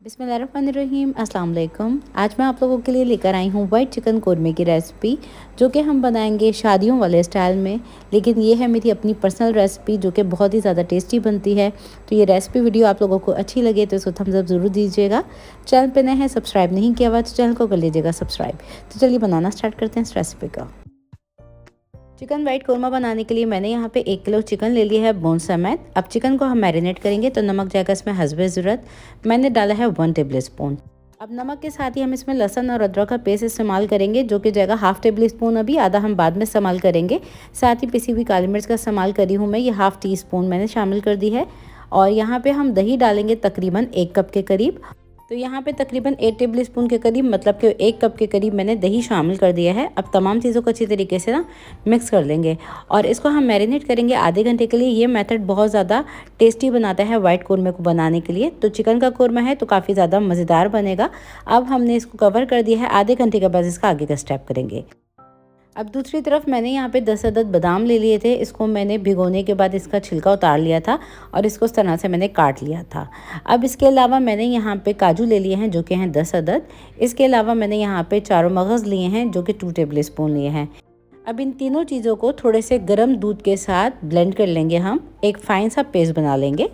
बिस्मिल्लाहिर्रहमानिर्रहीम, अस्सलाम वालेकुम। आज मैं आप लोगों के लिए लेकर आई हूँ वाइट चिकन कौरमे की रेसिपी, जो कि हम बनाएंगे शादियों वाले स्टाइल में। लेकिन ये है मेरी अपनी पर्सनल रेसिपी, जो कि बहुत ही ज़्यादा टेस्टी बनती है। तो ये रेसिपी वीडियो आप लोगों को अच्छी लगे तो इसको थम्स अप ज़रूर दीजिएगा। चैनल पे नए हैं, सब्सक्राइब नहीं किया हुआ तो चैनल को कर लीजिएगा सब्सक्राइब। तो चलिए बनाना स्टार्ट करते हैं इस रेसिपी का। चिकन वाइट कौरमा बनाने के लिए मैंने यहाँ पे 1 किलो चिकन ले लिया है बोन समेत। अब चिकन को हम मैरिनेट करेंगे, तो नमक जाएगा इसमें हस्बे ज़रूरत। मैंने डाला है 1 टेबल स्पून। अब नमक के साथ ही हम इसमें लहसुन और अदरक का पेस्ट इस्तेमाल करेंगे, जो कि जाएगा 1/2 टेबल स्पून। अभी आधा हम बाद में इस्तेमाल करेंगे। साथ ही पिसी हुई काली मिर्च का इस्तेमाल करी हूँ मैं, ये 1/2 टी स्पून मैंने शामिल कर दी है। और यहाँ पे हम दही डालेंगे तकरीबन 1 कप के करीब। तो यहाँ पे तकरीबन 8 टेबल स्पून के करीब, मतलब कि 1 कप के करीब मैंने दही शामिल कर दिया है। अब तमाम चीज़ों को अच्छी तरीके से ना मिक्स कर लेंगे और इसको हम मैरिनेट करेंगे आधे घंटे के लिए। ये मेथड बहुत ज़्यादा टेस्टी बनाता है वाइट कौरमे को बनाने के लिए। तो चिकन का कौरमा है तो काफ़ी ज़्यादा मज़ेदार बनेगा। अब हमने इसको कवर कर दिया है, आधे घंटे के बाद इसका आगे का स्टेप करेंगे। अब दूसरी तरफ मैंने यहाँ पे 10 अदद बादाम ले लिए थे। इसको मैंने भिगोने के बाद इसका छिलका उतार लिया था और इसको इस तरह से मैंने काट लिया था। अब इसके अलावा मैंने यहाँ पे काजू ले लिए हैं, जो कि हैं 10 अदद। इसके अलावा मैंने यहाँ पे चारों मगज़ लिए हैं, जो कि 2 टेबल स्पून लिए हैं। अब इन तीनों चीज़ों को थोड़े से गर्म दूध के साथ ब्लेंड कर लेंगे, हम एक फ़ाइन सा पेस्ट बना लेंगे।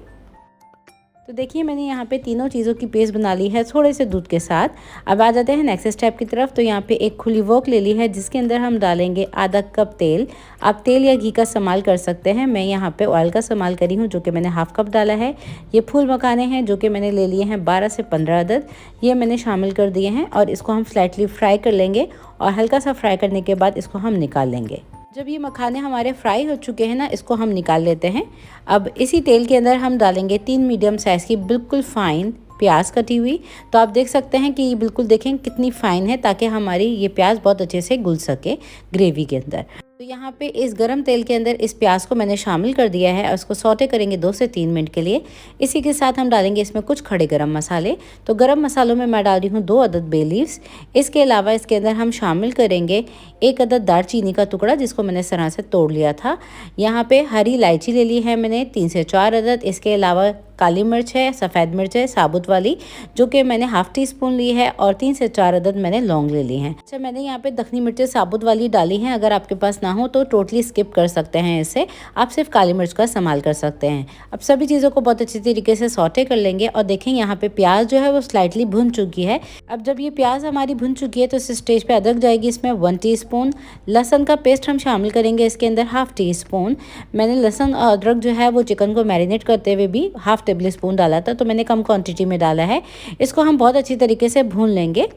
तो देखिए मैंने यहाँ पे तीनों चीज़ों की पेस्ट बना ली है थोड़े से दूध के साथ। अब आ जाते हैं नेक्स्ट स्टेप की तरफ। तो यहाँ पे एक खुली वोक ले ली है, जिसके अंदर हम डालेंगे आधा कप तेल। आप तेल या घी का इस्तेमाल कर सकते हैं। मैं यहाँ पे ऑयल का इस्तेमाल करी हूँ, जो कि मैंने 1/2 कप डाला है। ये फूल मखाने हैं, जो कि मैंने ले लिए हैं 12 से 15 अदद। ये मैंने शामिल कर दिए हैं और इसको हम स्लाइटली फ्राई कर लेंगे। और हल्का सा फ्राई करने के बाद इसको हम निकाल लेंगे। जब ये मखाने हमारे फ्राई हो चुके हैं ना, इसको हम निकाल लेते हैं। अब इसी तेल के अंदर हम डालेंगे 3 मीडियम साइज़ की बिल्कुल फ़ाइन प्याज कटी हुई। तो आप देख सकते हैं कि ये बिल्कुल देखें कितनी फ़ाइन है, ताकि हमारी ये प्याज बहुत अच्छे से घुल सके ग्रेवी के अंदर। तो यहाँ पे इस गरम तेल के अंदर इस प्याज को मैंने शामिल कर दिया है और इसको सौटे करेंगे 2 से 3 मिनट के लिए। इसी के साथ हम डालेंगे इसमें कुछ खड़े गरम मसाले। तो गरम मसालों में मैं डाल रही हूँ 2 अदद बे लीव्स। इसके अलावा इसके अंदर हम शामिल करेंगे 1 अदद दालचीनी का टुकड़ा, जिसको मैंने इस तरह से तोड़ लिया था। यहाँ पे हरी इलायची ले ली है मैंने 3 से 4 अदद। इसके अलावा काली मिर्च है, सफ़ेद मिर्च है साबुत वाली, जो कि मैंने 1/2 टी स्पून ली है। और 3 से 4 अदद मैंने लौंग ले ली हैं। अच्छा, मैंने यहाँ पे दखनी मिर्चें साबुत वाली डाली हैं। अगर आपके पास ना हो तो टोटली स्किप कर सकते हैं इसे, आप सिर्फ काली मिर्च का इस्तेमाल कर सकते हैं। अब सभी चीज़ों को बहुत अच्छी तरीके से सौटे कर लेंगे। और देखें यहाँ पे प्याज जो है वो स्लाइटली भुन चुकी है। अब जब ये प्याज हमारी भुन चुकी है तो इस स्टेज पे अदरक जाएगी इसमें 1 टीस्पून। लहसुन का पेस्ट हम शामिल करेंगे इसके अंदर 1/2 टीस्पून। मैंने लहसुन और अदरक जो है वो चिकन को मैरिनेट करते हुए भी 1/2 टेबल स्पून डाला था, तो मैंने कम क्वांटिटी में डाला है। इसको हम बहुत अच्छी तरीके से भून लेंगे।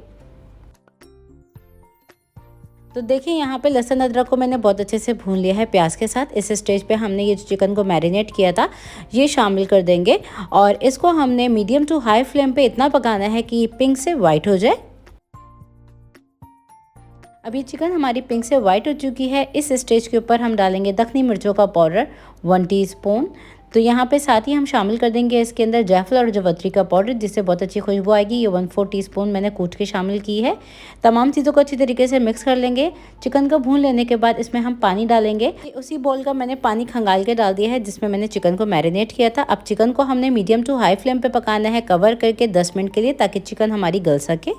तो देखिए यहाँ पे लहसुन अदरक को मैंने बहुत अच्छे से भून लिया है प्याज के साथ। इस स्टेज पे हमने ये जो चिकन को मैरिनेट किया था ये शामिल कर देंगे और इसको हमने मीडियम टू हाई फ्लेम पे इतना पकाना है कि पिंक से वाइट हो जाए। अब ये चिकन हमारी पिंक से वाइट हो चुकी है। इस स्टेज के ऊपर हम डालेंगे दखनी मिर्चों का पाउडर 1 टीस्पून। तो यहाँ पे साथ ही हम शामिल कर देंगे इसके अंदर जायफल और जवत्री का पाउडर, जिससे बहुत अच्छी खुशबू आएगी। ये 1/4 टीस्पून मैंने कूट के शामिल की है। तमाम चीज़ों को अच्छी तरीके से मिक्स कर लेंगे। चिकन को भून लेने के बाद इसमें हम पानी डालेंगे। उसी बोल का मैंने पानी खंगाल के डाल दिया है, जिसमें मैंने चिकन को मैरिनेट किया था। अब चिकन को हमने मीडियम टू हाई फ्लेम पे पकाना है, कवर करके 10 मिनट के लिए, ताकि चिकन हमारी गल सके।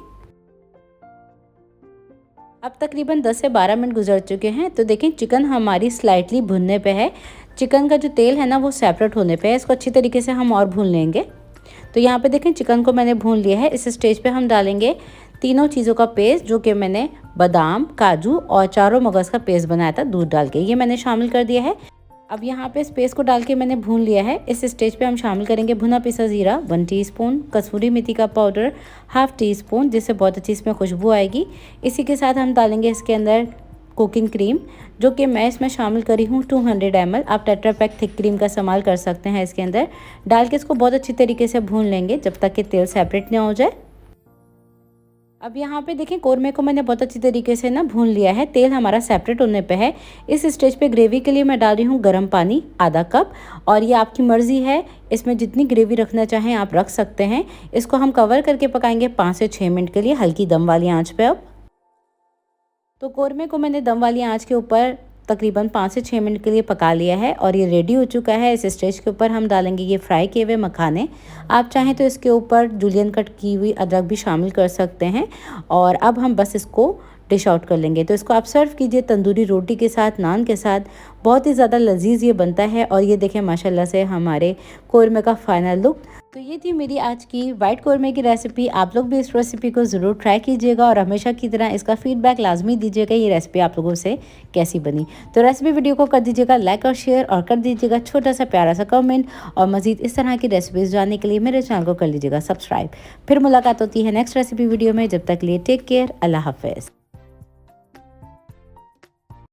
अब तकरीबन 10 से 12 मिनट गुजर चुके हैं। तो देखें चिकन हमारी स्लाइटली भुनने पे है। चिकन का जो तेल है ना वो सेपरेट होने पे है। इसको अच्छी तरीके से हम और भून लेंगे। तो यहाँ पे देखें चिकन को मैंने भून लिया है। इस स्टेज पे हम डालेंगे तीनों चीज़ों का पेस्ट, जो कि मैंने बादाम, काजू और चारों मगज़ का पेस्ट बनाया था दूध डाल के, ये मैंने शामिल कर दिया है। अब यहाँ पे स्पेस को डाल के मैंने भून लिया है। इस स्टेज पे हम शामिल करेंगे भुना पिसा ज़ीरा 1 टीस्पून, कसूरी मेथी का पाउडर 1/2 टीस्पून, जिससे बहुत अच्छी इसमें खुशबू आएगी। इसी के साथ हम डालेंगे इसके अंदर कुकिंग क्रीम, जो कि मैं इसमें शामिल करी हूँ 200 ml। आप टेट्रा पैक थिक क्रीम का इस्तेमाल कर सकते हैं। इसके अंदर डाल के इसको बहुत अच्छी तरीके से भून लेंगे जब तक कि तेल सेपरेट ना हो जाए। अब यहाँ पे देखें कौरमे को मैंने बहुत अच्छी तरीके से ना भून लिया है। तेल हमारा सेपरेट होने पे है। इस स्टेज पे ग्रेवी के लिए मैं डाल रही हूँ गर्म पानी आधा कप। और ये आपकी मर्ज़ी है, इसमें जितनी ग्रेवी रखना चाहें आप रख सकते हैं। इसको हम कवर करके पकाएंगे 5 से 6 मिनट के लिए, हल्की दम वाली आँच पे। अब तो कौरमे को मैंने दम वाली आँच के ऊपर तकरीबन 5 से 6 मिनट के लिए पका लिया है और ये रेडी हो चुका है। इस स्टेज के ऊपर हम डालेंगे ये फ्राई किए हुए मखाने। आप चाहें तो इसके ऊपर जूलियन कट की हुई अदरक भी शामिल कर सकते हैं और अब हम बस इसको डिश आउट कर लेंगे। तो इसको आप सर्व कीजिए तंदूरी रोटी के साथ, नान के साथ। बहुत ही ज़्यादा लजीज ये बनता है और ये देखें माशाल्लाह से हमारे कोरमे का फाइनल लुक। तो ये थी मेरी आज की वाइट कोरमे की रेसिपी। आप लोग भी इस रेसिपी को ज़रूर ट्राई कीजिएगा और हमेशा की तरह इसका फीडबैक लाजमी दीजिएगा ये रेसिपी आप लोगों से कैसी बनी। तो रेसिपी वीडियो को कर दीजिएगा लाइक और शेयर और कर दीजिएगा छोटा सा प्यारा सा कमेंट और मज़ीद इस तरह की रेसिपीज़ जानने के लिए मेरे चैनल को कर लीजिएगा सब्सक्राइब। फिर मुलाकात होती है नेक्स्ट रेसिपी वीडियो में। जब तक लिए टेक केयर, अल्लाह हाफ़िज़।